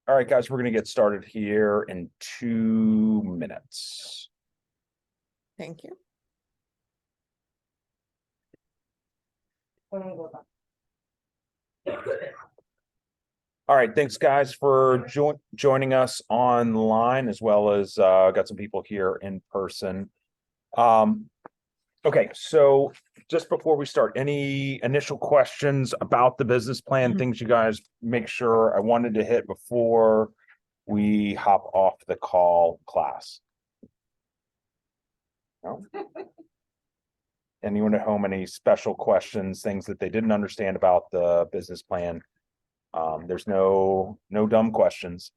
All right, guys, we're going to get started here in 2 minutes. Thank you. All right, thanks, guys, for joining us online, as well as got some people here in person. Okay, so just before we start, any initial questions about the business plan, things you guys make sure I wanted to hit before we hop off the call class? No? Anyone at home, any special questions, things that they didn't understand about the business plan? There's no dumb questions.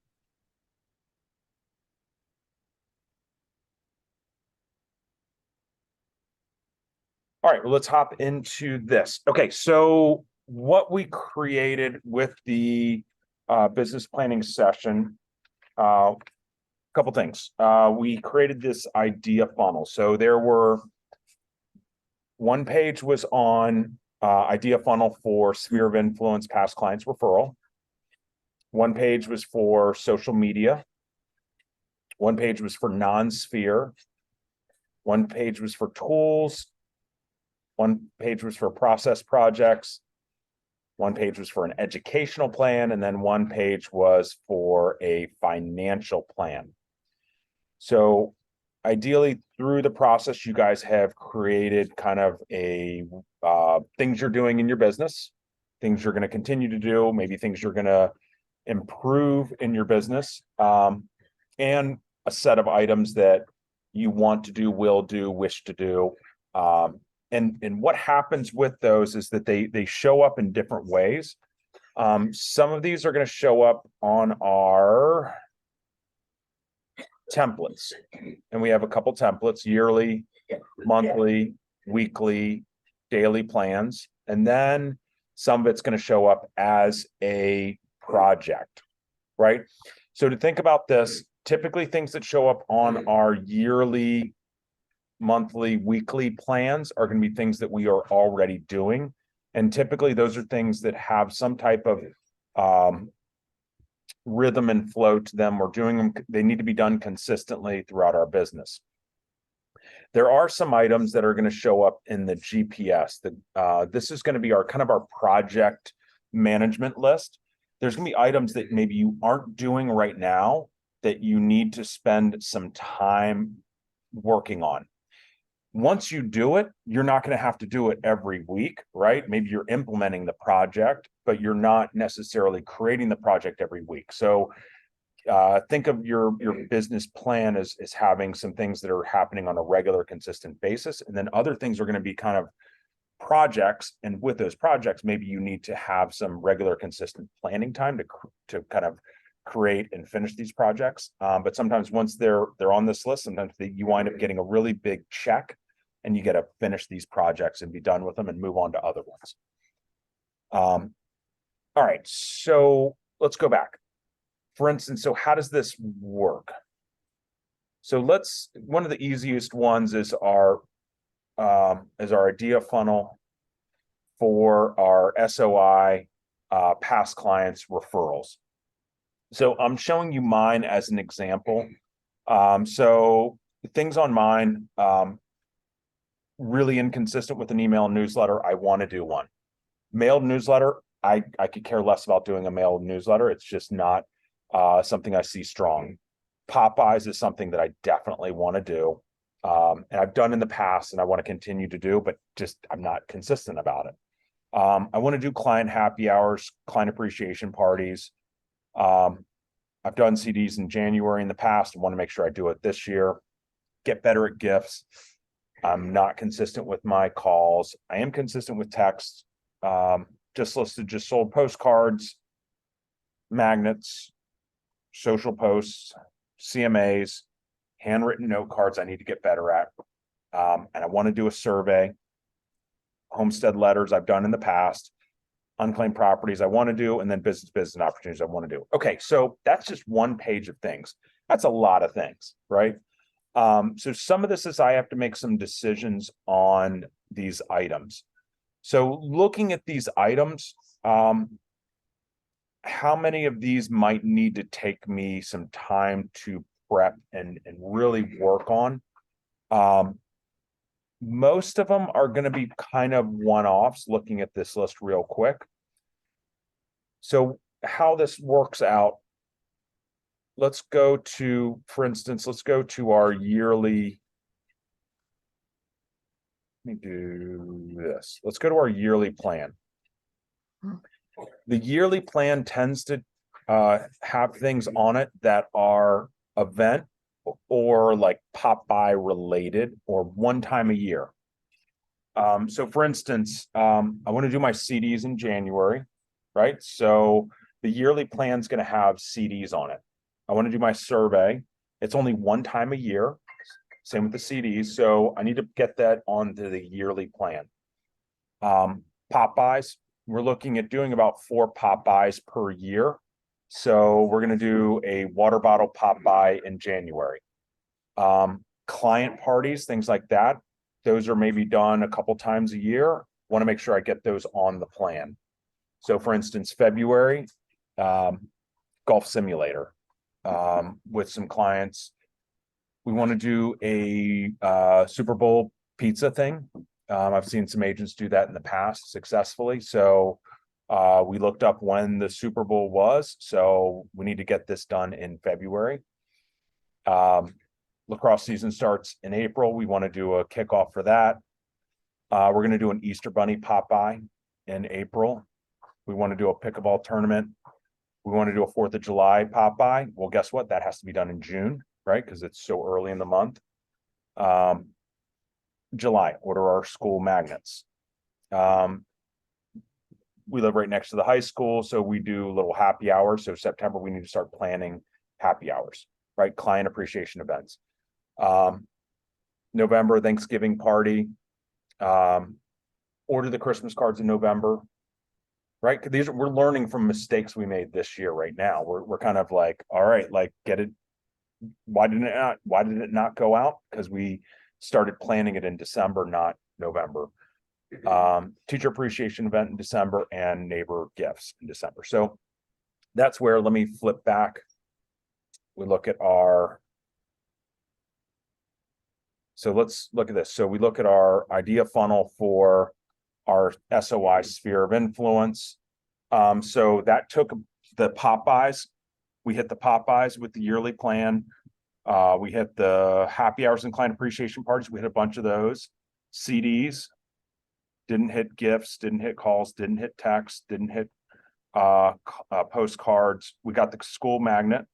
All right, well, let's hop into this. Okay, so what we created with the business planning session, a couple things. We created this idea funnel. So there were, one page was on idea funnel for sphere of influence, past clients referral. One page was for social media. One page was for non-sphere. One page was for tools. One page was for process projects. One page was for an educational plan. And then one page was for a financial plan. So ideally, through the process, you guys have created kind of a things you're doing in your business, things you're going to continue to do, maybe things you're going to improve in your business, and a set of items that you want to do, will do, wish to do. And what happens with those is that they show up in different ways. Some of these are going to show up on our templates, and we have a couple templates: yearly, monthly, weekly, daily plans, and then some of it's going to show up as a project, right? So to think about this, typically things that show up on our yearly, monthly, weekly plans are going to be things that we are already doing, and typically those are things that have some type of rhythm and flow to them. We're doing them, they need to be done consistently throughout our business. There are some items that are going to show up in the GPS. This is going to be our kind of our project management list. There's going to be items that maybe you aren't doing right now that you need to spend some time working on. Once you do it, you're not going to have to do it every week, right? Maybe you're implementing the project, but you're not necessarily creating the project every week. So think of your business plan as having some things that are happening on a regular, consistent basis. And then other things are going to be kind of projects. And with those projects, maybe you need to have some regular, consistent planning time to kind of create and finish these projects. But sometimes once they're on this list, sometimes you wind up getting a really big check, and you get to finish these projects and be done with them and move on to other ones. All right, so let's go back. For instance, so how does this work? So one of the easiest ones is our idea funnel for our SOI, past clients referrals. So I'm showing you mine as an example. So things on mine, really inconsistent with an email newsletter. I want to do one. Mailed newsletter, I could care less about doing a mailed newsletter. It's just not something I see strong. Popeyes is something that I definitely want to do. And I've done in the past and I want to continue to do, but just I'm not consistent about it. I want to do client happy hours, client appreciation parties. I've done CDs in January in the past. I want to make sure I do it this year. Get better at gifts. I'm not consistent with my calls. I am consistent with texts. just listed, just sold postcards, magnets, social posts, CMAs, handwritten note cards I need to get better at. And I want to do a survey. Homestead letters I've done in the past, unclaimed properties I want to do, and then business opportunities I want to do. Okay, so that's just one page of things. That's a lot of things, right? So some of this is I have to make some decisions on these items. So looking at these items, how many of these might need to take me some time to prep and really work on? Most of them are going to be kind of one-offs, looking at this list real quick. So how this works out, let's go to, for instance, let's go to our yearly. Let me do this. Let's go to our yearly plan. The yearly plan tends to have things on it that are event or like pop-by related or one time a year. So for instance, I want to do my CDs in January, right? So the yearly plan is going to have CDs on it. I want to do my survey. It's only one time a year. Same with the CDs. So I need to get that onto the yearly plan. Pop-bys, we're looking at doing about 4 pop-bys per year. So we're going to do a water bottle pop-by in January. Client parties, things like that. Those are maybe done a couple times a year. Want to make sure I get those on the plan. So for instance, February, golf simulator with some clients. We want to do a Super Bowl pizza thing. I've seen some agents do that in the past successfully. So we looked up when the Super Bowl was. So we need to get this done in February. Lacrosse season starts in April. We want to do a kickoff for that. We're going to do an Easter Bunny pop-by in April. We want to do a pickleball tournament. We want to do a 4th of July pop-by. Well, guess what? That has to be done in June, right? Because it's so early in the month. July, order our school magnets. We live right next to the high school, so we do little happy hours. So September, we need to start planning happy hours, right? Client appreciation events. November, Thanksgiving party. Order the Christmas cards in November, right? We're learning from mistakes we made this year. Right now, we're kind of like, all right, like get it. Why did it not go out? Because we started planning it in December, not November. Teacher appreciation event in December and neighbor gifts in December. So that's where, let me flip back. We look at our. So let's look at this. So we look at our idea funnel for our SOI sphere of influence. So that took the pop-bys. We hit the pop-bys with the yearly plan. We hit the happy hours and client appreciation parties. We hit a bunch of those. CDs, didn't hit gifts, didn't hit calls, didn't hit text, didn't hit postcards. We got the school magnet.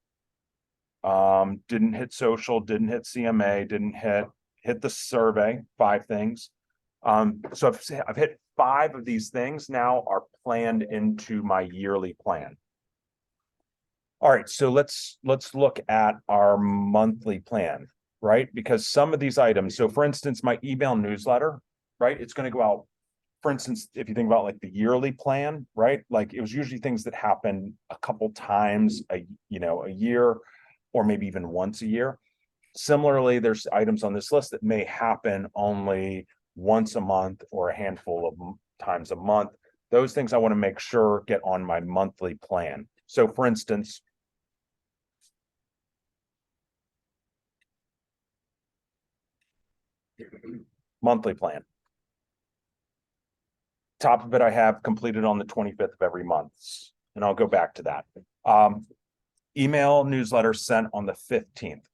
Didn't hit social, didn't hit CMA, didn't hit the survey, 5 things. So I've hit 5 of these things now are planned into my yearly plan. All right, so let's look at our monthly plan, right? Because some of these items, so for instance, my email newsletter, right? It's going to go out, for instance, if you think about like the yearly plan, right? Like it was usually things that happen a couple times a year, or maybe even once a year. Similarly, there's items on this list that may happen only once a month or a handful of times a month. Those things I want to make sure get on my monthly plan. So for instance, monthly plan. Top of it, I have completed on the 25th of every month, and I'll go back to that. Email newsletter sent on the 15th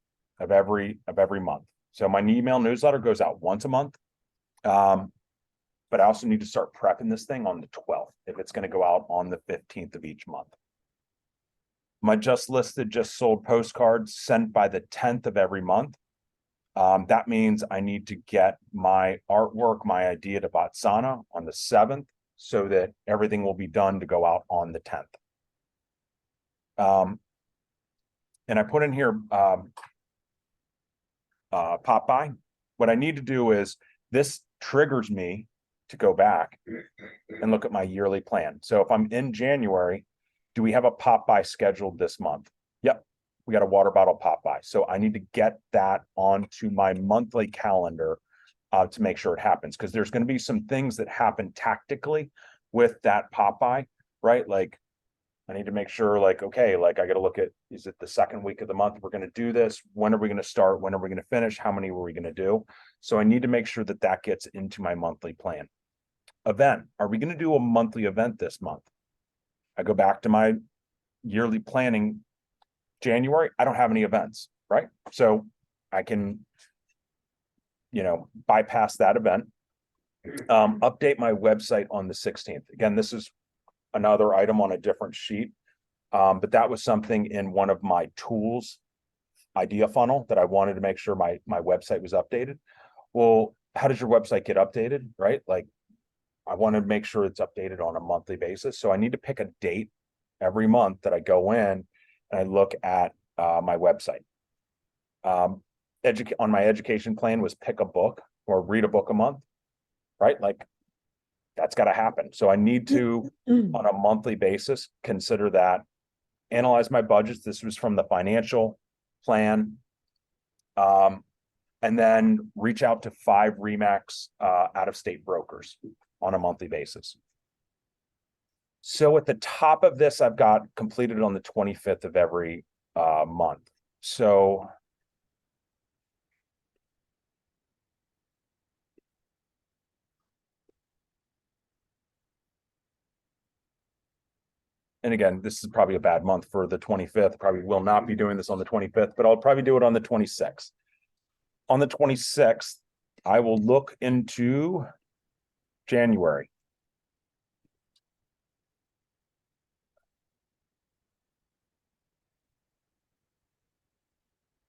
of every month. So my email newsletter goes out once a month. But I also need to start prepping this thing on the 12th if it's going to go out on the 15th of each month. My just listed, just sold postcards sent by the 10th of every month. That means I need to get my artwork, my idea to Botswana on the 7th. so that everything will be done to go out on the 10th. And I put in here pop by. What I need to do is this triggers me to go back and look at my yearly plan. So if I'm in January, do we have a pop by scheduled this month? Yep, we got a water bottle pop by. So I need to get that onto my monthly calendar to make sure it happens, because there's going to be some things that happen tactically with that pop by, right? Like I need to make sure, like, okay, like I got to look at, is it the second week of the month we're going to do this? When are we going to start? When are we going to finish? How many were we going to do? So I need to make sure that that gets into my monthly plan. Event. Are we going to do a monthly event this month? I go back to my yearly planning. January, I don't have any events, right? So I can, bypass that event. Update my website on the 16th. Again, this is another item on a different sheet. But that was something in one of my tools idea funnel that I wanted to make sure my website was updated. Well, how does your website get updated, right? Like I want to make sure it's updated on a monthly basis. So I need to pick a date every month that I go in and I look at my website. On my education plan was pick a book or read a book a month, right? Like that's got to happen. So I need to, on a monthly basis, consider that, analyze my budgets. This was from the financial plan. And then reach out to 5 RE/MAX out-of-state brokers on a monthly basis. So at the top of this, I've got completed on the 25th of every month. So and again, this is probably a bad month for the 25th. Probably will not be doing this on the 25th, but I'll probably do it on the 26th. On the 26th, I will look into January.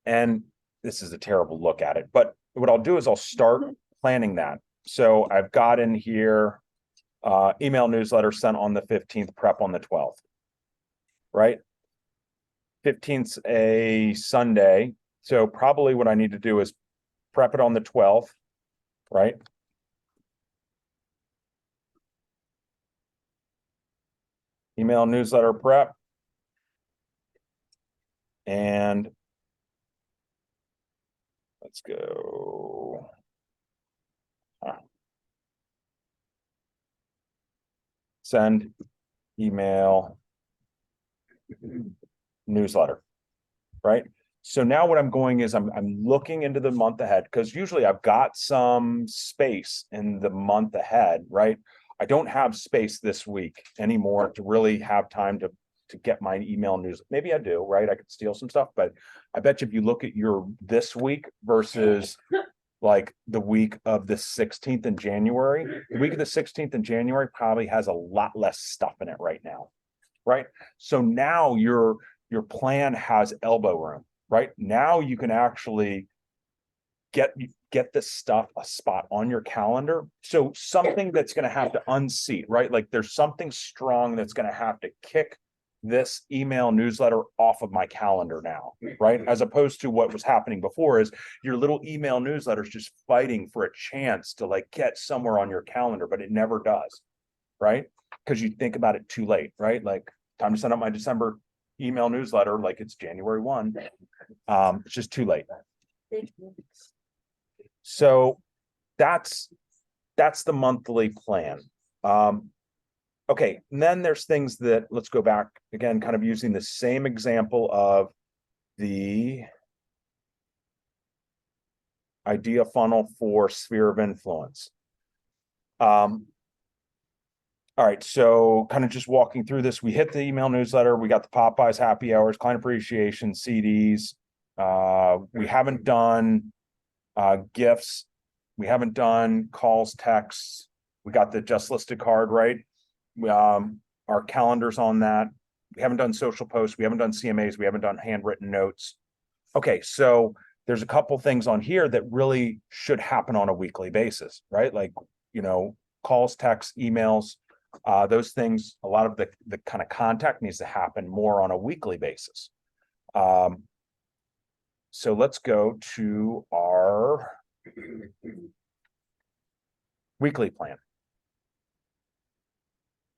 And this is a terrible look at it, but what I'll do is I'll start planning that. So I've got in here email newsletter sent on the 15th, prep on the 12th, right? 15th's a Sunday. So probably what I need to do is prep it on the 12th, right? Email newsletter prep. And let's go. Send email newsletter, right? So now what I'm going is I'm looking into the month ahead, because usually I've got some space in the month ahead, right? I don't have space this week anymore to really have time to get my email news. Maybe I do, right? I could steal some stuff, but I bet you if you look at your this week versus like the week of the 16th in January, the week of the 16th in January probably has a lot less stuff in it right now, right? So now your plan has elbow room, right? Now you can actually get this stuff a spot on your calendar. So something that's going to have to unseat, right? Like there's something strong that's going to have to kick this email newsletter off of my calendar now, right? As opposed to what was happening before is your little email newsletter is just fighting for a chance to like get somewhere on your calendar, but it never does, right? Because you think about it too late, right? Like time to send out my December email newsletter, like it's January 1. It's just too late. So that's the monthly plan. Okay, and then there's things that, let's go back again, kind of using the same example of the idea funnel for sphere of influence. All right, so kind of just walking through this, we hit the email newsletter, we got the Popeyes happy hours, client appreciation, CDs. We haven't done gifts. We haven't done calls, texts. We got the just listed card, right? Our calendars on that. We haven't done social posts. We haven't done CMAs. We haven't done handwritten notes. Okay, so there's a couple things on here that really should happen on a weekly basis, right? Like, calls, texts, emails. Those things, a lot of the kind of contact needs to happen more on a weekly basis. So let's go to our weekly plan.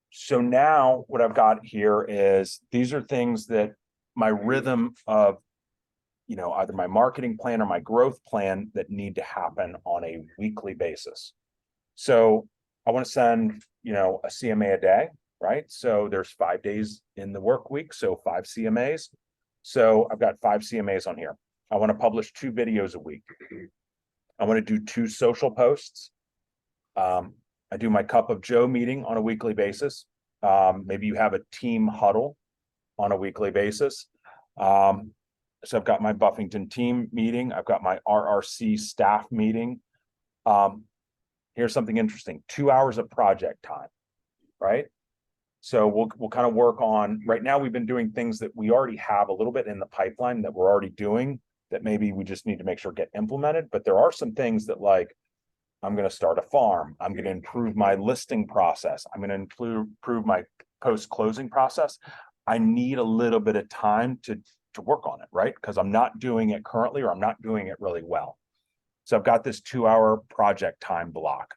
So now what I've got here is these are things that my rhythm of, either my marketing plan or my growth plan that need to happen on a weekly basis. So I want to send, a CMA a day, right? So there's 5 days in the work week, so 5 CMAs. So I've got 5 CMAs on here. I want to publish 2 videos a week. I want to do 2 social posts. I do my Cup of Joe meeting on a weekly basis. Maybe you have a team huddle on a weekly basis. So I've got my Buffington team meeting. I've got my RRC staff meeting. Here's something interesting: 2 hours of project time, right? So we'll kind of work on, right now we've been doing things that we already have a little bit in the pipeline that we're already doing that maybe we just need to make sure get implemented. But there are some things that, like, I'm going to start a farm. I'm going to improve my listing process. I'm going to improve my post-closing process. I need a little bit of time to work on it, right? Because I'm not doing it currently, or I'm not doing it really well. So I've got this 2-hour project time block.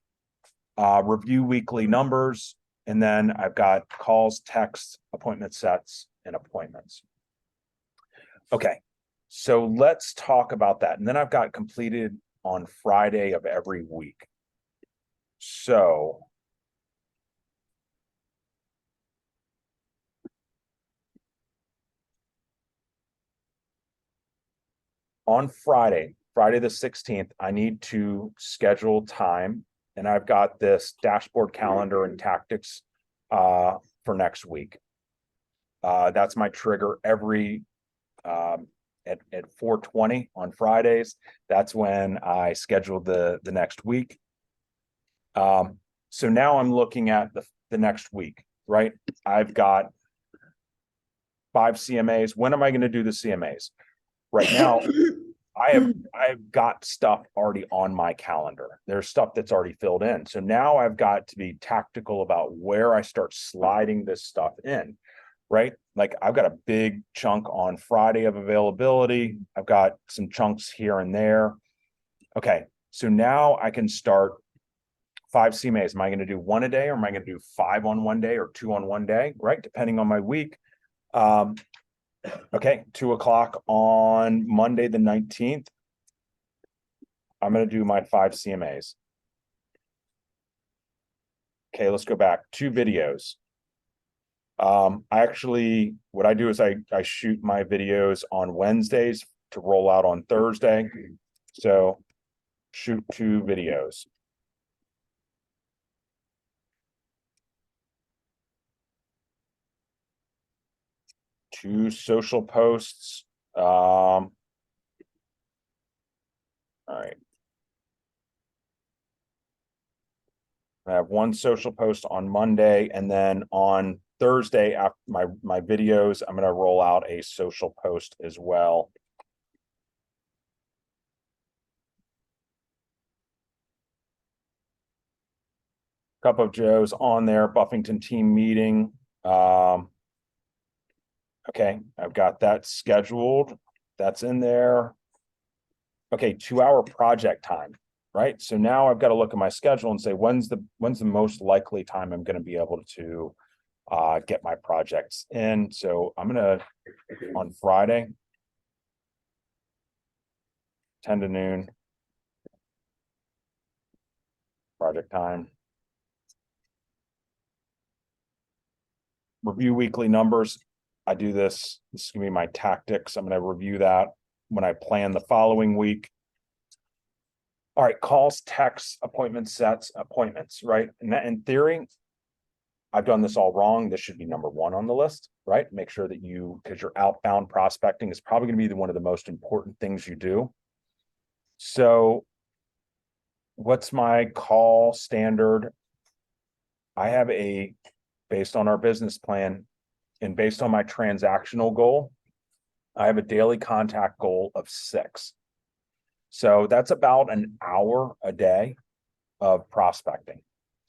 Review weekly numbers, and then I've got calls, texts, appointment sets, and appointments. Okay, so let's talk about that. And then I've got completed on Friday of every week. So on Friday the 16th, I need to schedule time, and I've got this dashboard calendar and tactics for next week. That's my trigger every at 4:20 on Fridays. That's when I schedule the next week. So now I'm looking at the next week, right? I've got 5 CMAs. When am I going to do the CMAs? Right now, I've got stuff already on my calendar. There's stuff that's already filled in. So now I've got to be tactical about where I start sliding this stuff in, right? Like, I've got a big chunk on Friday of availability. I've got some chunks here and there. Okay, so now I can start 5 CMAs. Am I going to do 1 a day, or am I going to do 5 on one day, or 2 on one day, right? Depending on my week. Okay, 2:00 on Monday the 19th. I'm going to do my 5 CMAs. Okay, let's go back. 2 videos. What I do is I shoot my videos on Wednesdays to roll out on Thursday. So shoot 2 videos. Two social posts. All right. I have 1 social post on Monday, and then on Thursday after my videos, I'm going to roll out a social post as well. Cup of Joe's on there, Buffington team meeting. Okay, I've got that scheduled. That's in there. Okay, 2-hour project time, right? So now I've got to look at my schedule and say, when's the most likely time I'm going to be able to get my projects in. So I'm going to, on Friday, 10 to noon, project time. Review weekly numbers. I do this. This is going to be my tactics. I'm going to review that when I plan the following week. All right, calls, texts, appointment sets, appointments, right? And that, in theory, I've done this all wrong. This should be number 1 on the list, right? Make sure that because your outbound prospecting is probably going to be one of the most important things you do. So what's my call standard? I have based on our business plan and based on my transactional goal, I have a daily contact goal of 6. So that's about an hour a day of prospecting.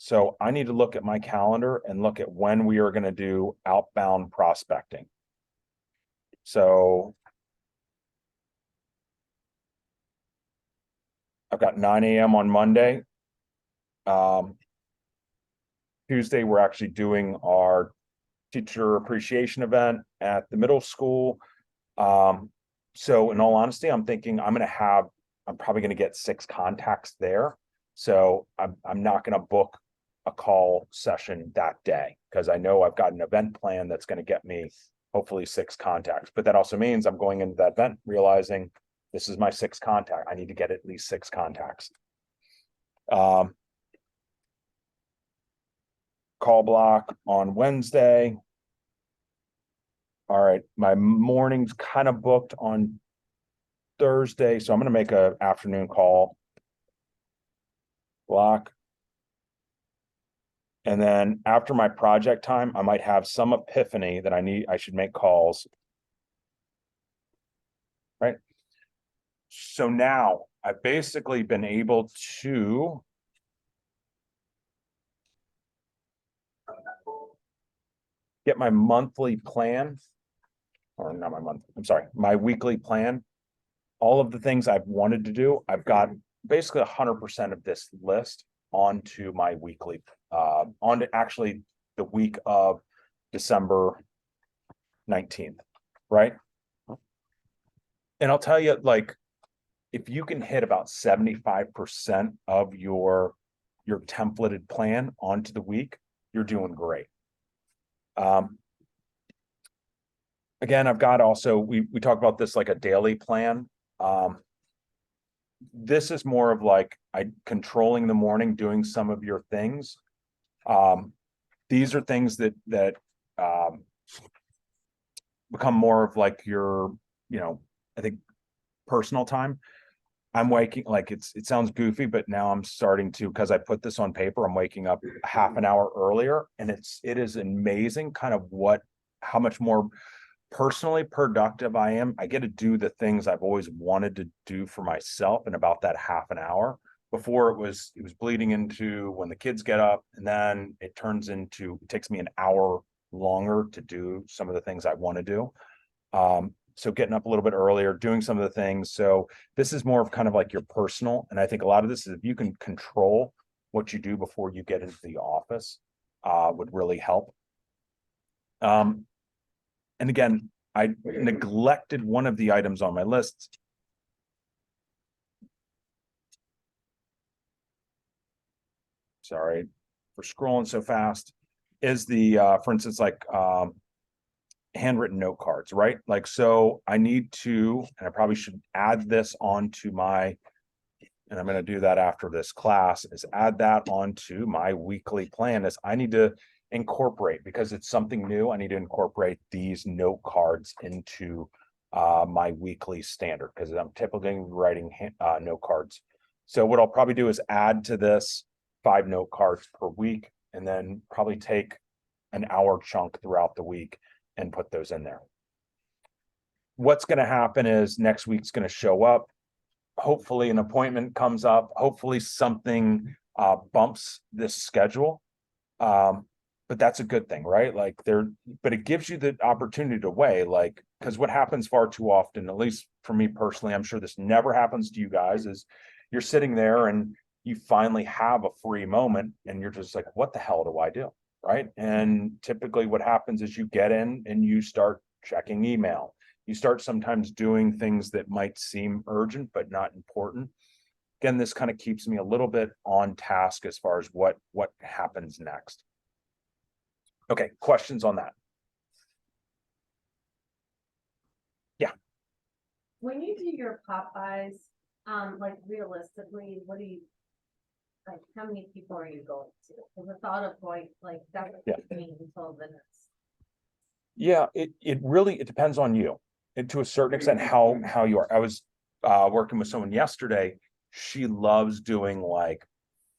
So I need to look at my calendar and look at when we are going to do outbound prospecting. So I've got 9 a.m. on Monday. Tuesday, we're actually doing our teacher appreciation event at the middle school. So in all honesty, I'm thinking I'm probably going to get 6 contacts there. So I'm not going to book a call session that day because I know I've got an event plan that's going to get me hopefully 6 contacts. But that also means I'm going into that event realizing this is my 6th contact. I need to get at least 6 contacts. Call block on Wednesday. All right, my morning's kind of booked on Thursday, so I'm going to make an afternoon call block. And then after my project time, I might have some epiphany that I should make calls. Right. So now I've basically been able to get my monthly plan, or not my month, I'm sorry, my weekly plan. All of the things I've wanted to do, I've got basically 100% of this list onto my weekly, onto actually the week of December 19th, right? And I'll tell you, like, if you can hit about 75% of your templated plan onto the week, you're doing great. Again, I've got also, we talk about this like a daily plan. This is more of like controlling the morning, doing some of your things. These are things that become more of like your, I think personal time. I'm waking, like it sounds goofy, but now I'm starting to, because I put this on paper, I'm waking up half an hour earlier, and it is amazing kind of how much more personally productive I am. I get to do the things I've always wanted to do for myself in about that half an hour. Before it was bleeding into when the kids get up, and then it takes me an hour longer to do some of the things I want to do. So getting up a little bit earlier, doing some of the things. So this is more of kind of like your personal. And I think a lot of this is if you can control what you do before you get into the office, would really help. And again, I neglected one of the items on my list. Sorry for scrolling so fast. Is the, for instance, like, handwritten note cards, right? Like, so I need to, and I probably should add this onto and I'm going to do that after this class, is add that onto my weekly plan. Is I need to incorporate, because it's something new, I need to incorporate these note cards into my weekly standard, because I'm typically writing note cards. So what I'll probably do is add to this 5 note cards per week, and then probably take an hour chunk throughout the week and put those in there. What's going to happen is next week's going to show up. Hopefully an appointment comes up. Hopefully something bumps this schedule. But that's a good thing, right? Like but it gives you the opportunity to weigh, like, because what happens far too often, at least for me personally, I'm sure this never happens to you guys, is you're sitting there and you finally have a free moment and you're just like, what the hell do I do? Right. And typically what happens is you get in and you start checking email. You start sometimes doing things that might seem urgent, but not important. Again, this kind of keeps me a little bit on task as far as what happens next. Okay, questions on that? Yeah. When you do your Popeyes, like realistically, like how many people are you going to? Because the thought of going, like, that would take me 12 minutes. Yeah, it really depends on you, and to a certain extent how you are. I was working with someone yesterday. She loves doing like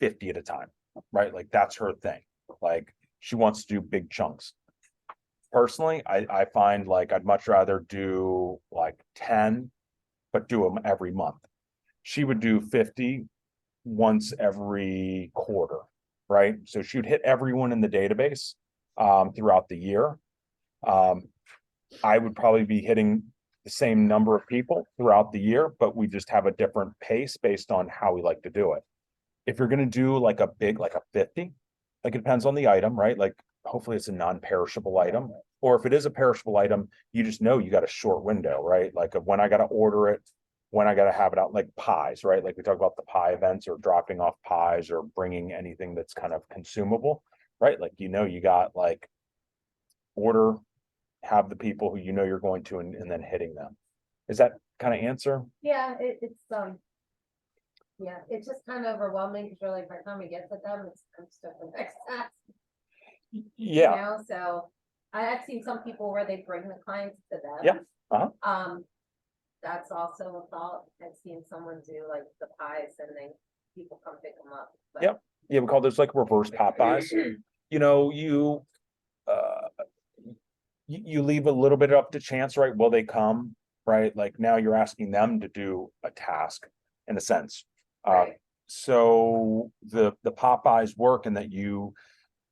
50 at a time, right? Like that's her thing. Like she wants to do big chunks. Personally, I find like I'd much rather do like 10, but do them every month. She would do 50 once every quarter, right? So she would hit everyone in the database throughout the year. I would probably be hitting the same number of people throughout the year, but we just have a different pace based on how we like to do it. If you're gonna do like a big, like a 50, like it depends on the item, right? Like hopefully it's a non-perishable item. Or if it is a perishable item, you just know you got a short window, right? Like of when I gotta order it, when I gotta have it out, like pies, right? Like we talk about the pie events or dropping off pies or bringing anything that's kind of consumable, right? Like, you know, you got like order, have the people who you know you're going to, and then hitting them. Is that kind of answer? Yeah, yeah, it's just kind of overwhelming because you're like, by the time we get to them, it's I'm stuck with next task. Yeah, You know, so I've seen some people where they bring the clients to them. Yeah, That's also a thought. I've seen someone do like the pies and then people come pick them up. but- Yep. yeah, we call those like reverse Popeyes. You know, you leave a little bit up to chance, right? Will they come, right? Like now you're asking them to do a task in a sense. Right. So the Popeyes work in that you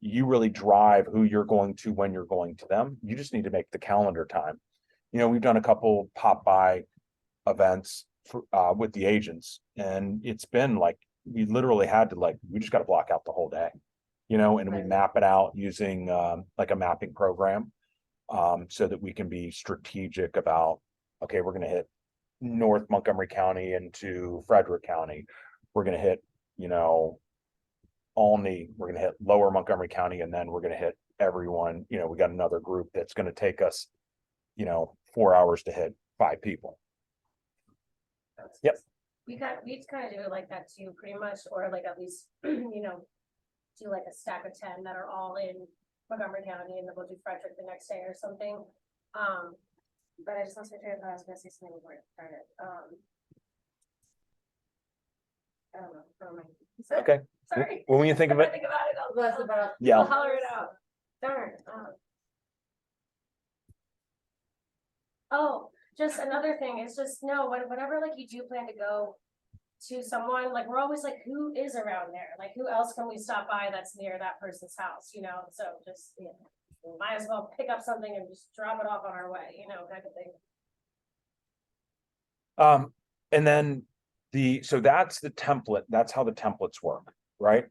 really drive who you're going to when you're going to them. You just need to make the calendar time. You know, we've done a couple Popeye events for, with the agents, and it's been like we literally had to we just got to block out the whole day, you know, and we Right. map it out using like a mapping program, so that we can be strategic about, okay, we're going to hit North Montgomery County into Frederick County. We're going to hit, you know, Olney, we're going to hit Lower Montgomery County, and then we're going to hit everyone. You know, we got another group that's going to take us, you know, 4 hours to hit 5 people. Yep. We just kind of do it like that too, pretty much, or like at least, you know, do like a stack of 10 that are all in Montgomery County and then we'll do Frederick the next day or something. But I just lost my train of thought. I was gonna say something before I started. I don't know. Never mind. Okay. Sorry. When you think of If I it, think about it, I'll That's about. Yeah. I'll holler it out. Darn. Oh, just another thing is just no, whenever like you do plan to go to someone, like we're always like, who is around there? Like who else can we stop by that's near that person's house, you know? So just, you know, might as well pick up something and just drop it off on our way, you know, kind of thing. and then so that's the template. That's how the templates work, right?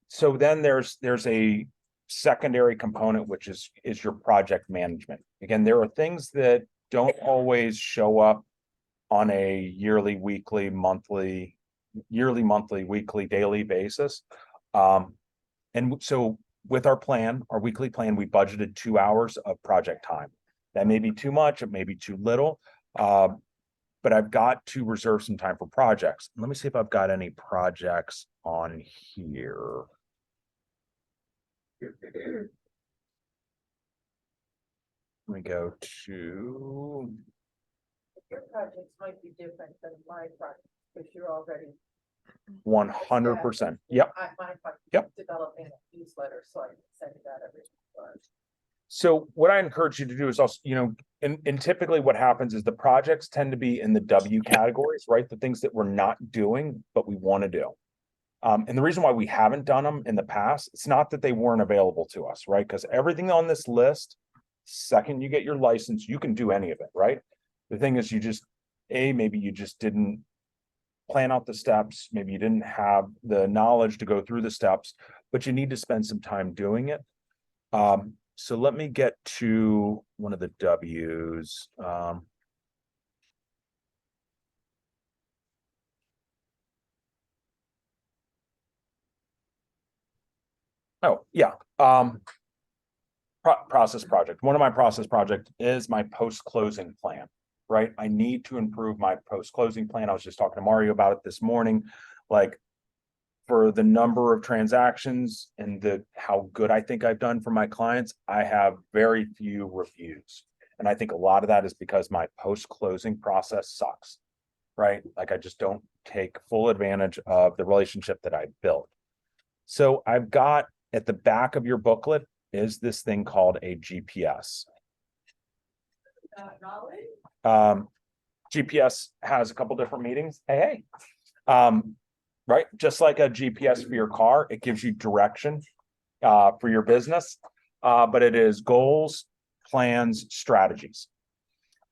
So then there's a secondary component, which is your project management. Again, there are things that don't always show up on a yearly, monthly, weekly, daily basis. And so with our plan, our weekly plan, we budgeted 2 hours of project time. That may be too much, it may be too little. But I've got to reserve some time for projects. Let me see if I've got any projects on here. Let me go to, Your projects might be different than my project, because you're already. 100%. Yep. My project. Yep. Developing a newsletter, so I can send it out every month. So what I encourage you to do is also, you know, and typically what happens is the projects tend to be in the W categories, right? The things that we're not doing, but we want to do. And the reason why we haven't done them in the past, it's not that they weren't available to us, right? Because everything on this list, second you get your license, you can do any of it, right? The thing is, maybe you just didn't plan out the steps. Maybe you didn't have the knowledge to go through the steps, but you need to spend some time doing it. So let me get to one of the W's. Oh, yeah. Process project. One of my process project is my post-closing plan, right? I need to improve my post-closing plan. I was just talking to Mario about it this morning. Like, for the number of transactions and how good I think I've done for my clients, I have very few reviews. And I think a lot of that is because my post-closing process sucks, right? Like I just don't take full advantage of the relationship that I built. So I've got at the back of your booklet is this thing called a GPS. GPS has a couple different meetings. Hey. right? Just like a GPS for your car, it gives you direction for your business, but it is goals, plans, strategies.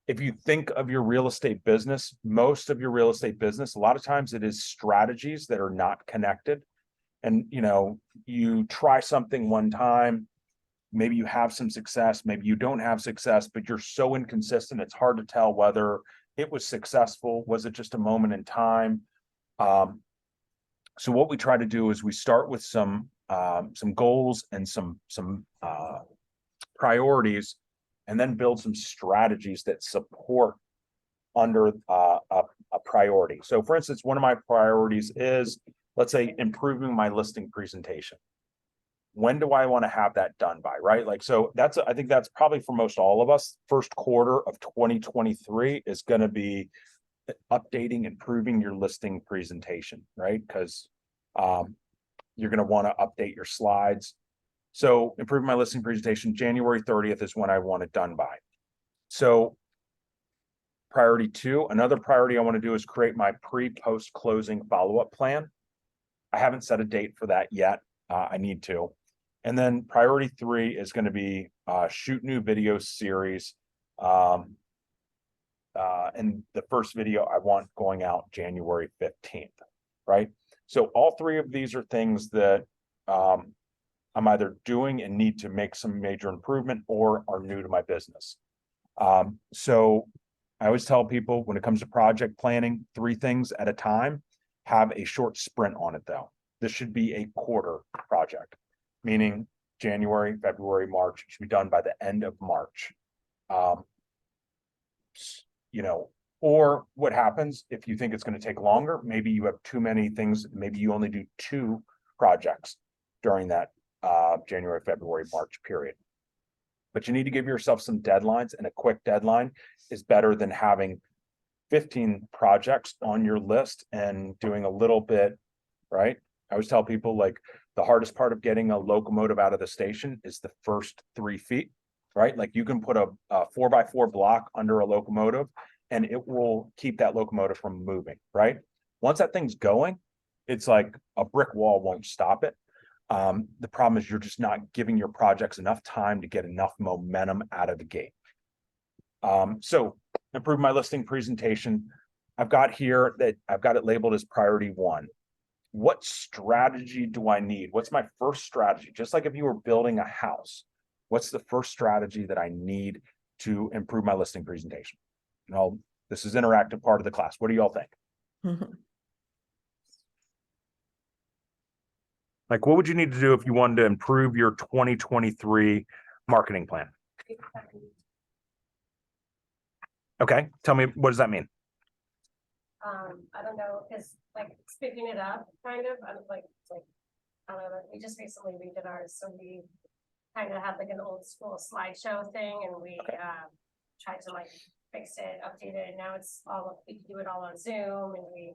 If you think of your real estate business, most of your real estate business, a lot of times it is strategies that are not connected. And, you try something one time, maybe you have some success, maybe you don't have success, but you're so inconsistent, it's hard to tell whether it was successful. Was it just a moment in time? So what we try to do is we start with some goals and some priorities, and then build some strategies that support under a priority. So for instance, one of my priorities is, let's say, improving my listing presentation. When do I want to have that done by, right? Like, so I think that's probably for most all of us, first quarter of 2023 is going to be updating, improving your listing presentation, right? Because you're going to want to update your slides. So improving my listing presentation, January 30th is when I want it done by. So priority 2, another priority I want to do is create my pre-post closing follow-up plan. I haven't set a date for that yet. I need to. And then priority 3 is going to be shoot new video series. And the first video I want going out January 15th, right? So all 3 of these are things that I'm either doing and need to make some major improvement or are new to my business. So I always tell people when it comes to project planning, 3 things at a time. Have a short sprint on it though. This should be a quarter project, meaning January, February, March. It should be done by the end of March. Or what happens if you think it's going to take longer? Maybe you have too many things. Maybe you only do 2 projects during that January, February, March period. But you need to give yourself some deadlines, and a quick deadline is better than having 15 projects on your list and doing a little bit, right? I always tell people, like, the hardest part of getting a locomotive out of the station is the first 3 feet, right? Like, you can put a 4x4 block under a locomotive and it will keep that locomotive from moving, right? Once that thing's going, it's like a brick wall won't stop it. The problem is you're just not giving your projects enough time to get enough momentum out of the gate. So improve my listing presentation. I've got it labeled as priority 1. What strategy do I need? What's my first strategy? Just like if you were building a house, what's the first strategy that I need to improve my listing presentation? And this is interactive part of the class. What do y'all think? Mhm. Like, what would you need to do if you wanted to improve your 2023 marketing plan? Okay, tell me, what does that mean? I don't know, because like speaking it up, kind of, I don't know, we just recently redid ours, so we kind of had like an old school slideshow thing, and we tried to like fix it, update it, and now it's all, we can do it all on Zoom, and we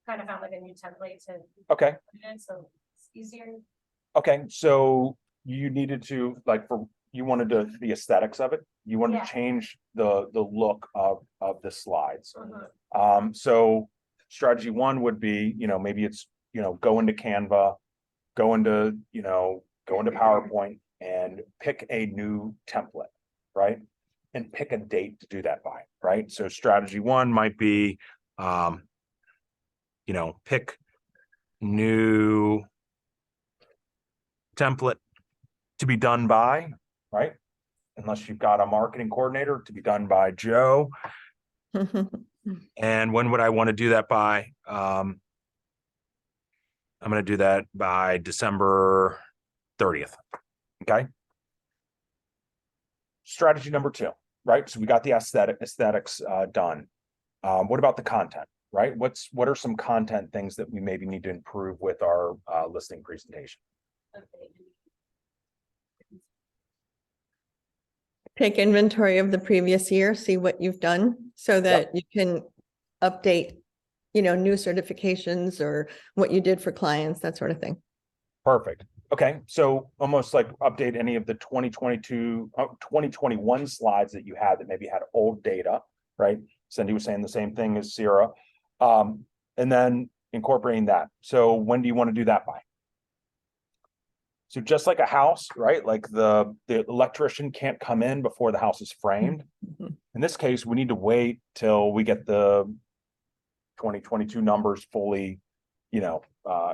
kind of found like a new template to Okay, put in, so it's easier. okay, so you needed to, like, you wanted the aesthetics of it. You wanted Yeah. to change the look of the slides. Mhm. So strategy 1 would be, maybe it's, go into Canva, go into PowerPoint and pick a new template, right? And pick a date to do that by, right? So strategy 1 might be, pick new template to be done by, right? Unless you've got a marketing coordinator, to be done by Joe. And when would I want to do that by? I'm going to do that by December 30th. Okay. Strategy number 2, right? So we got the aesthetics done. What about the content, right? What are some content things that we maybe need to improve with our listing presentation? Take inventory of the previous year, see what you've done so that you can update, new certifications or what you did for clients, that sort of thing. Perfect. Okay, so almost like update any of the 2021 slides that you had that maybe had old data, right? Cindy was saying the same thing as Sierra. And then, incorporating that. So when do you want to do that by? So just like a house, right? Like the electrician can't come in before the house is framed. Mhm. In this case, we need to wait till we get the 2022 numbers fully,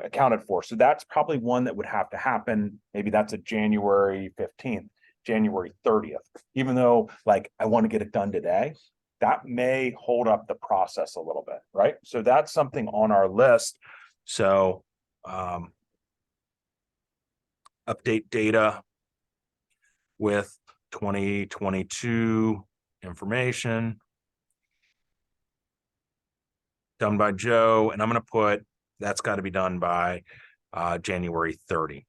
accounted for. So that's probably one that would have to happen. Maybe that's a January 15th, January 30th, even though like I want to get it done today, that may hold up the process a little bit, right? So that's something on our list. So, update data with 2022 information done by Joe, and I'm going to put that's got to be done by January 30.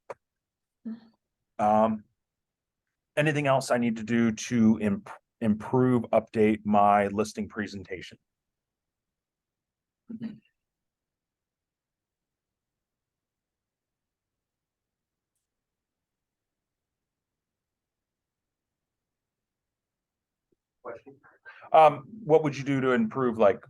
Anything else I need to do to improve, update my listing presentation? What would you do to improve, like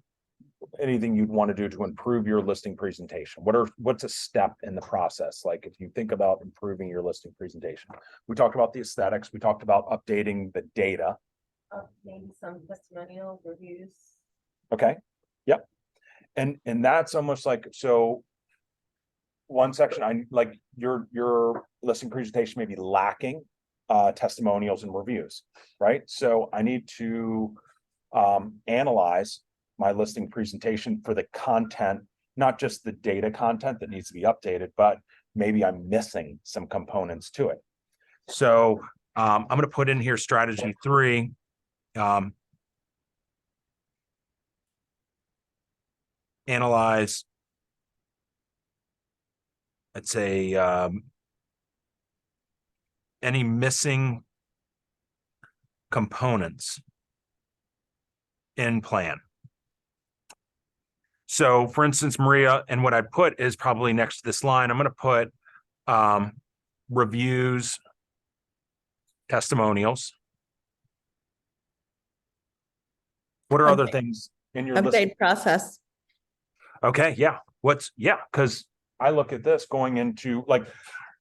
anything you'd want to do to improve your listing presentation? What's a step in the process? Like if you think about improving your listing presentation, we talked about the aesthetics, we talked about updating the data. Maybe some testimonial reviews. Okay. Yep. And that's almost like, so one section, I like your listing presentation may be lacking testimonials and reviews, right? So I need to analyze my listing presentation for the content, not just the data content that needs to be updated, but maybe I'm missing some components to it. So I'm going to put in here strategy 3. Analyze, let's say, any missing components in plan. So for instance, Maria, and what I put is probably next to this line, I'm going to put reviews, testimonials. What are other Update- things in your list? Update process. Okay, yeah. Because I look at this going into like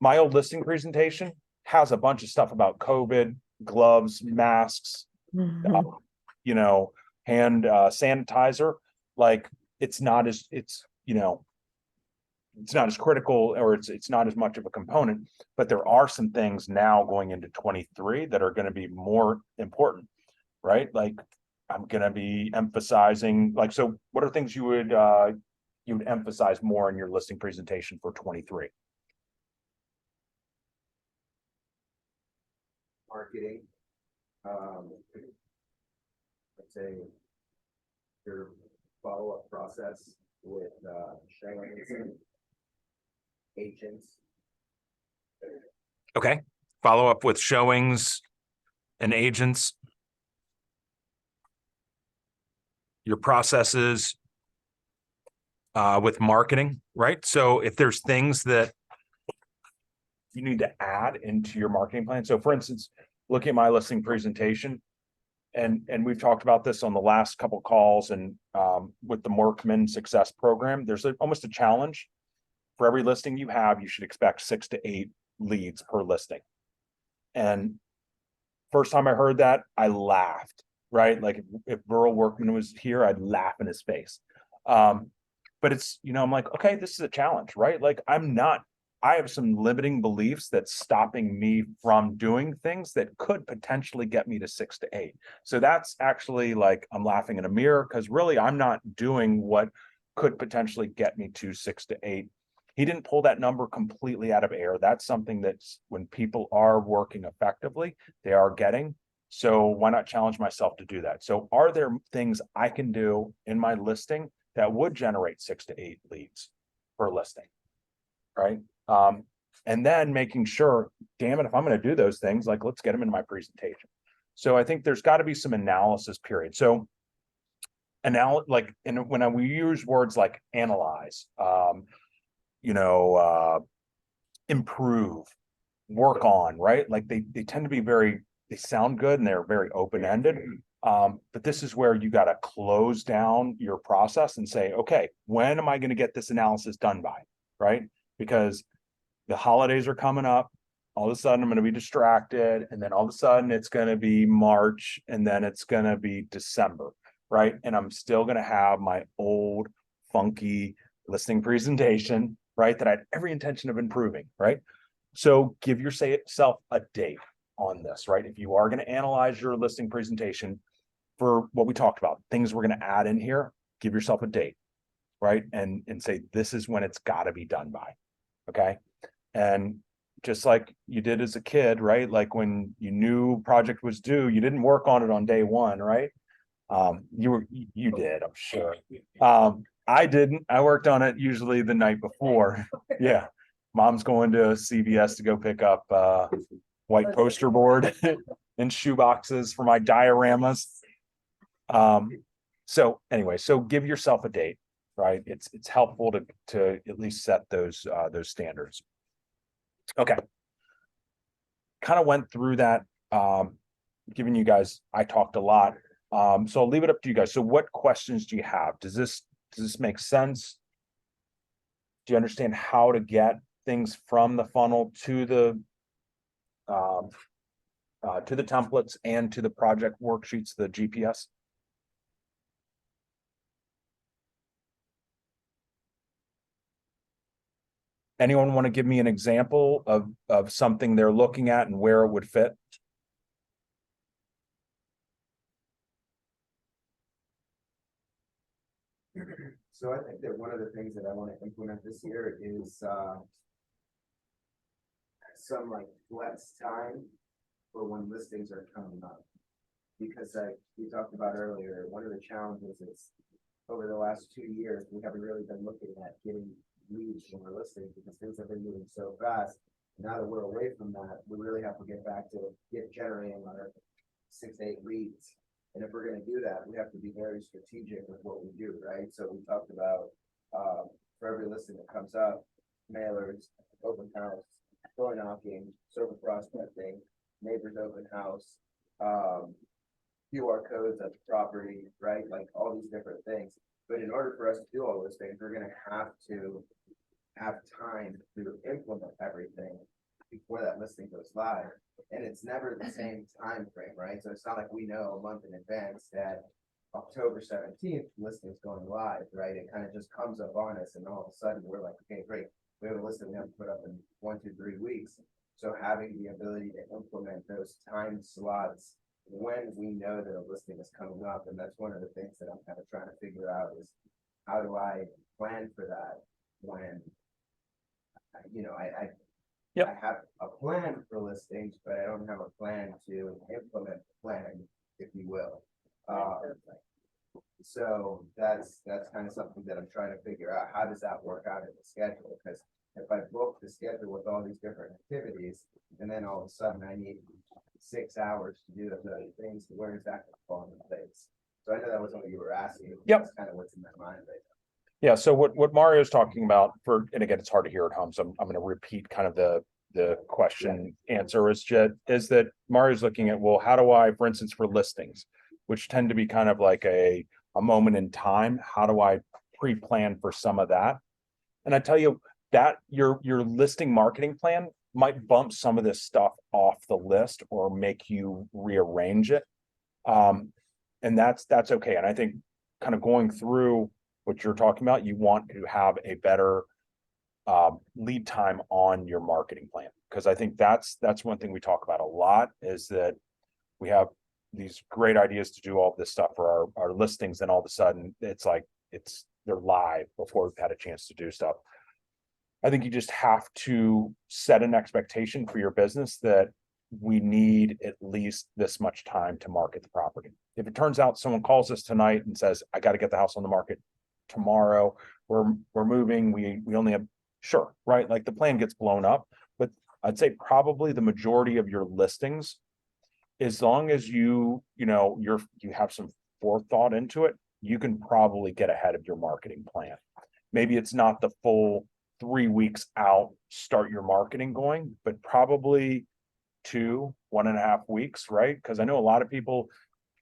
my old listing presentation has a bunch of stuff about COVID, gloves, masks, Mhm. hand sanitizer. Like it's not as critical, or it's not as much of a component, but there are some things now going into 23 that are going to be more important, right? Like I'm going to be emphasizing, like, so what are things you would emphasize more in your listing presentation for 23? Marketing. Let's say your follow-up process with showings and agents. Okay. Follow up with showings and agents. Your processes with marketing, right? So if there's things that you need to add into your marketing plan. So for instance, looking at my listing presentation, and we've talked about this on the last couple of calls, and with the Workman Success Program, there's almost a challenge. For every listing you have, you should expect 6 to 8 leads per listing. And first time I heard that, I laughed, right? Like if Burl Workman was here, I'd laugh in his face. But it's, I'm like, okay, this is a challenge, right? Like I have some limiting beliefs that's stopping me from doing things that could potentially get me to 6 to 8. So that's actually like, I'm laughing in a mirror because really I'm not doing what could potentially get me to 6 to 8. He didn't pull that number completely out of air. That's something that's when people are working effectively, they are getting. So why not challenge myself to do that? So are there things I can do in my listing that would generate 6 to 8 leads per listing? Right. And then making sure, damn it, if I'm going to do those things, like let's get them into my presentation. So I think there's got to be some analysis period. So when we use words like analyze, improve, work on, right? Like they tend to be they sound good and they're very open-ended, But this is where you got to close down your process and say, okay, when am I going to get this analysis done by? Right? Because the holidays are coming up. All of a sudden, I'm going to be distracted. And then all of a sudden, it's going to be March and then it's going to be December. Right. And I'm still going to have my old funky listing presentation, right? That I had every intention of improving. Right. So give yourself a date on this, right? If you are going to analyze your listing presentation for what we talked about, things we're going to add in here, give yourself a date, right? And say, this is when it's got to be done by. Okay. And just like you did as a kid, right? Like when you knew project was due, you didn't work on it on day one, right? You did, I'm sure. I didn't. I worked on it usually the night before. Yeah. Mom's going to CVS to go pick up white poster board and shoe boxes for my dioramas. So anyway, so give yourself a date, right? It's helpful to at least set those standards. Okay. Kind of went through that, giving you guys, I talked a lot. So I'll leave it up to you guys. So what questions do you have? Does this make sense? Do you understand how to get things from the funnel to the templates and to the project worksheets, the GPS? Anyone want to give me an example of something they're looking at and where it would fit? So I think that one of the things that I want to implement this year is some like flex time for when listings are coming up. Because like we talked about earlier, one of the challenges is over the last 2 years, we haven't really been looking at getting leads from our listings because things have been moving so fast. Now that we're away from that, we really have to get back to generating our 6 to 8 leads. And if we're going to do that, we have to be very strategic with what we do, right? So we talked about for every listing that comes up, mailers, open house, door knocking, server prospecting, neighbors open house, QR codes at the property, right? Like all these different things. But in order for us to do all those things, we're going to have time to implement everything before that listing goes live. And it's never the same time frame, right? So it's not like we know a month in advance that October 17th listing is going live, right? It kind of just comes up on us and all of a sudden we're like, okay, great. We have a listing we have to put up in 1 to 3 weeks. So having the ability to implement those time slots when we know that a listing is coming up, and that's one of the things that I'm kind of trying to figure out is how do I plan for that when, you know, I have a plan for listings, but I don't have a plan to implement the plan, if you will. So that's kind of something that I'm trying to figure out. How does that work out in the schedule? Because if I book the schedule with all these different activities, and then all of a sudden I need 6 hours to do those other things, where is that going to fall into place? So I know that was what you were asking. Yep. That's kind of what's in my mind right now. Yeah, so what Mario's talking about and again, it's hard to hear at home, so I'm going to repeat kind of the question answer is that Mario's looking at, well, how do I, for instance, for listings, which tend to be kind of like a moment in time, how do I pre-plan for some of that? And I tell you that your listing marketing plan might bump some of this stuff off the list or make you rearrange it. And that's okay. And I think kind of going through what you're talking about, you want to have a better lead time on your marketing plan. Because I think that's one thing we talk about a lot is that we have these great ideas to do all this stuff for our listings, and all of a sudden it's like they're live before we've had a chance to do stuff. I think you just have to set an expectation for your business that we need at least this much time to market the property. If it turns out someone calls us tonight and says, I got to get the house on the market tomorrow, we're moving, we only have, sure, right? Like the plan gets blown up, but I'd say probably the majority of your listings, as long as you have some forethought into it, you can probably get ahead of your marketing plan. Maybe it's not the full 3 weeks out, start your marketing going, but probably 1.5 weeks, right? Because I know a lot of people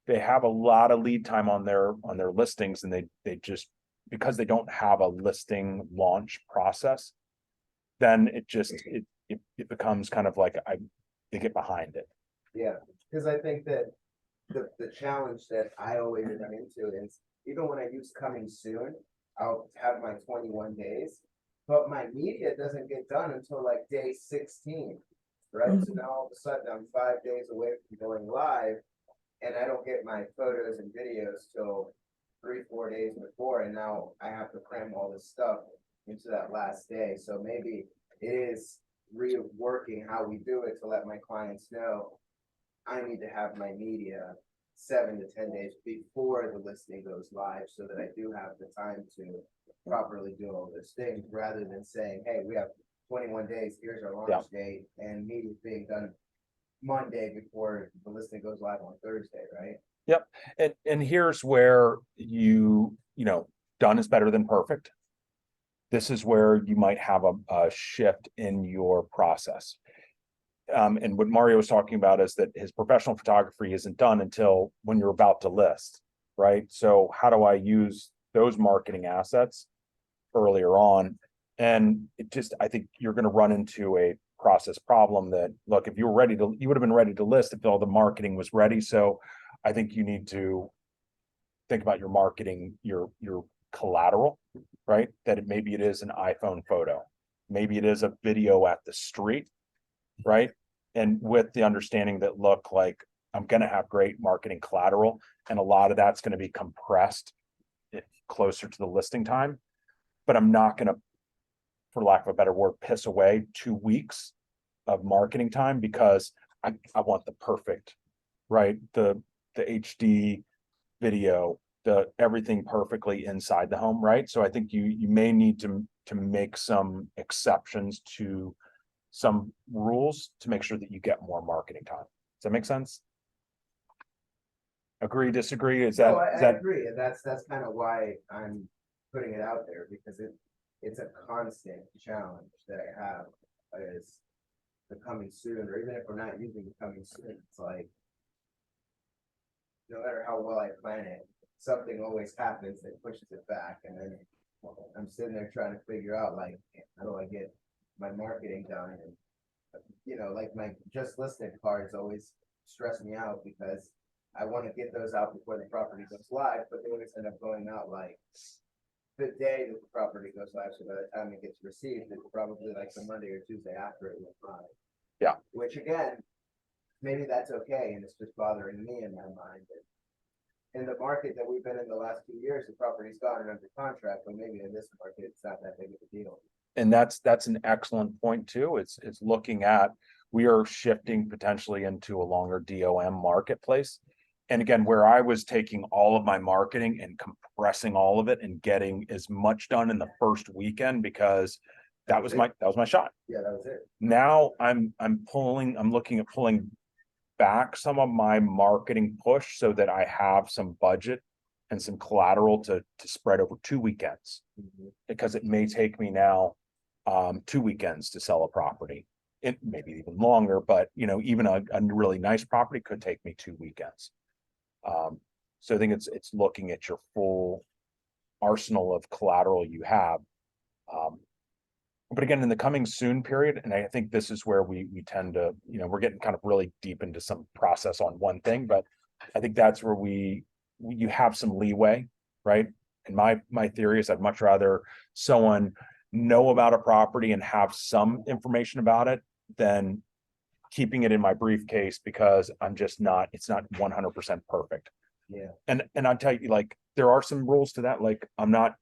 they have a lot of lead time on their listings, and they just, because they don't have a listing launch process, then it becomes kind of like they get behind it. Yeah, because I think that the challenge that I always run into is, even when I use coming soon, I'll have my 21 days, but my media doesn't get done until like day 16, right? So now all of a sudden I'm 5 days away from going live, and I don't get my photos and videos till 3, 4 days before, and now I have to cram all this stuff into that last day. So maybe it is reworking how we do it to let my clients know I need to have my media 7 to 10 days before the listing goes live, so that I do have the time to properly do all those things, rather than saying, hey, we have 21 days, here's our Yeah. launch date, and media being done Monday before the listing goes live on Thursday, right? And here's where done is better than perfect. This is where you might have a shift in your process. And what Mario was talking about is that his professional photography isn't done until when you're about to list, right? So how do I use those marketing assets earlier on? And I think you're going to run into a process problem that, look, if you were you would have been ready to list if all the marketing was ready. So I think you need to think about your marketing, your collateral, right? That maybe it is an iPhone photo, maybe it is a video at the street, right? And with the understanding that, look, like, I'm going to have great marketing collateral, and a lot of that's going to be compressed closer to the listing time, but I'm not going to, for lack of a better word, piss away 2 weeks of marketing time because I want the perfect, right? The HD video, the everything perfectly inside the home, right? So I think you may need to make some exceptions to some rules to make sure that you get more marketing time. Does that make sense? Agree, disagree? Is that, No, is I that, agree, and that's kind of why I'm putting it out there, because it's a constant challenge that I have, is the coming soon, or even if we're not using the coming soon, it's like, no matter how well I plan it, something always happens that pushes it back, and then I'm sitting there trying to figure out, like, how do I get my marketing done? And like my just listed cards always stress me out, because I want to get those out before the property goes live, but they always end up going out like the day that the property goes live. So by the time it gets received, it's probably like the Monday or Tuesday after it went live. Yeah. Which again, maybe that's okay, and it's just bothering me in my mind. In the market that we've been in the last 2 years, the property's gone under contract, but maybe in this market, it's not that big of a deal. and that's an excellent point too. It's looking at, we are shifting potentially into a longer DOM marketplace. And again, where I was taking all of my marketing and compressing all of it and getting as much done in the first weekend, because that was my shot. Yeah, that was it. Now I'm looking at pulling back some of my marketing push so that I have some budget and some collateral to spread over 2 weekends, because it may take me now 2 weekends to sell a property. It maybe even longer, but even a really nice property could take me 2 weekends. So I think it's looking at your full arsenal of collateral you have. But again, in the coming soon period, and I think this is where we tend to, we're getting kind of really deep into some process on one thing, but I think that's where you have some leeway, right? And my theory is I'd much rather someone know about a property and have some information about it than keeping it in my briefcase, because it's not 100% perfect. Yeah. And I'll tell you, like, there are some rules to that. Like, I'm not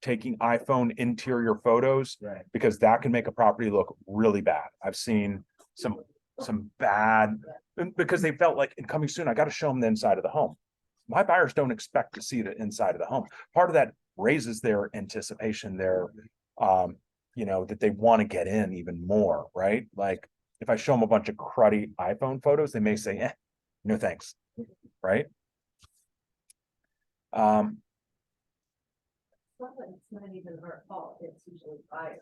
taking iPhone interior photos, Right. because that can make a property look really bad. I've seen some bad, because they felt like, in coming soon, I got to show them the inside of the home. My buyers don't expect to see the inside of the home. Part of that raises their anticipation, that they want to get in even more, right? Like, if I show them a bunch of cruddy iPhone photos, they may say, no thanks, right? It's not even our fault, it's usually buyer.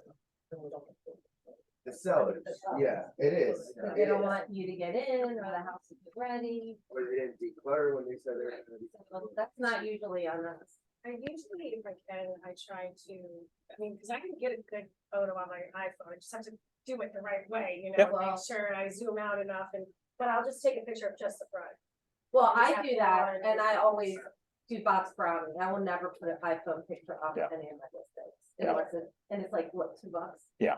The sellers, yeah, it is. Because they don't want you to get in or the house to get ready. Or they didn't declutter when they said they're gonna be. So that's not usually on us. I usually, if I can, I try to, I mean, because I can get a good photo on my iPhone, I just have to do it the right way, you know, Yep. make sure I zoom out enough but I'll just take a picture of just the front. Well, You just I have do to that find and it. I always do box brownie. I will never put an iPhone picture up Yeah. any of my listings. Yeah. And it's like, what, $2? Yeah.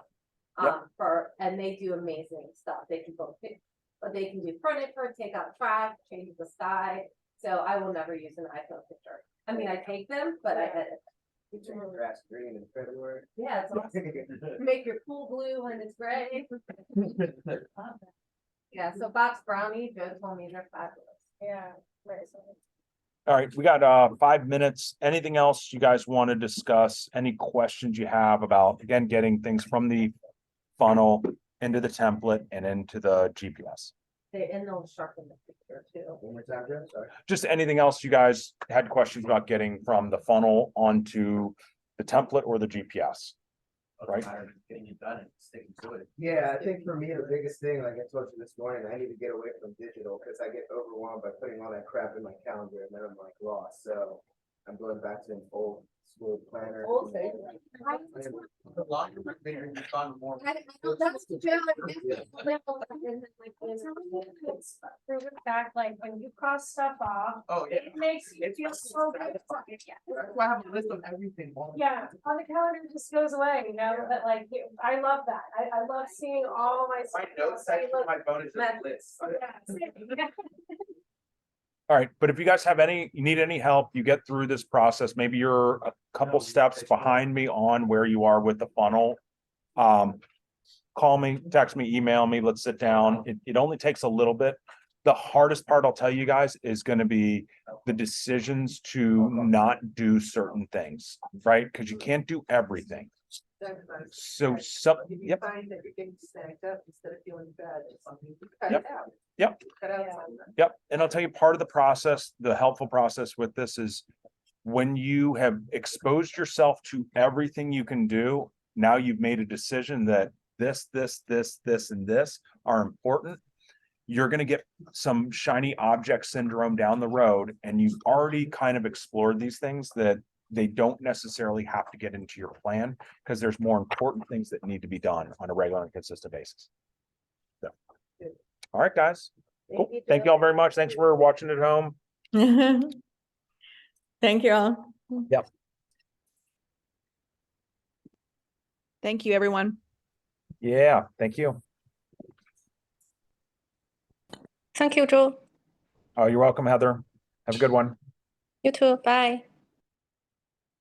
Yep. And they do amazing stuff. They can but they can do furniture, take out trash, change the sky. So I will never use an iPhone picture. I mean, I take them, but I edit. You turn your grass green in February. Yeah, it's awesome. Make your pool blue when it's gray. Yeah, so box brownie, Joe told me they're fabulous. Yeah, right, so. All right, we got 5 minutes. Anything else you guys want to discuss? Any questions you have about, again, getting things from the funnel into the template and into the GPS? And they'll sharpen the picture too. One more time, Jeff, sorry. Just anything else you guys had questions about getting from the funnel onto the template or the GPS? Right. Getting it done and sticking to it. Yeah, I think for me, the biggest thing, like I told you this morning, I need to get away from digital because I get overwhelmed by putting all that crap in my calendar and then I'm like lost. So I'm going back to an old school planner. Old school. The longer we're there, you find more. That's the Proven fact, like when you cross stuff off, Oh, yeah. it makes you feel so good. That's why I have a list of everything. Yeah, on the calendar it just goes away, you know, that like, I love that. I love seeing all my. My notes section, of my phone is just lists. Yeah. All right, but if you guys have you need any help, you get through this process, maybe you're a couple steps behind me on where you are with the funnel. Call me, text me, email me, let's sit down. It only takes a little bit. The hardest part, I'll tell you guys, is gonna be the decisions to not do certain things, right? Because you can't do everything. So, yep. Find that you're getting stacked up instead of feeling bad. Yep. Yep. Cut out Yeah. some of that. Yep, and I'll tell you, part of the process, the helpful process with this is when you have exposed yourself to everything you can do, now you've made a decision that this, and this are important. You're gonna get some shiny object syndrome down the road, and you've already kind of explored these things that they don't necessarily have to get into your plan, because there's more important things that need to be done on a regular and consistent basis. So, all right, guys. Cool. Thank you all very much. Thanks for watching at home. Thank you all. Thank you, everyone. Yeah, thank you. Thank you, Joe. Oh, you're welcome, Heather. Have a good one. You too. Bye.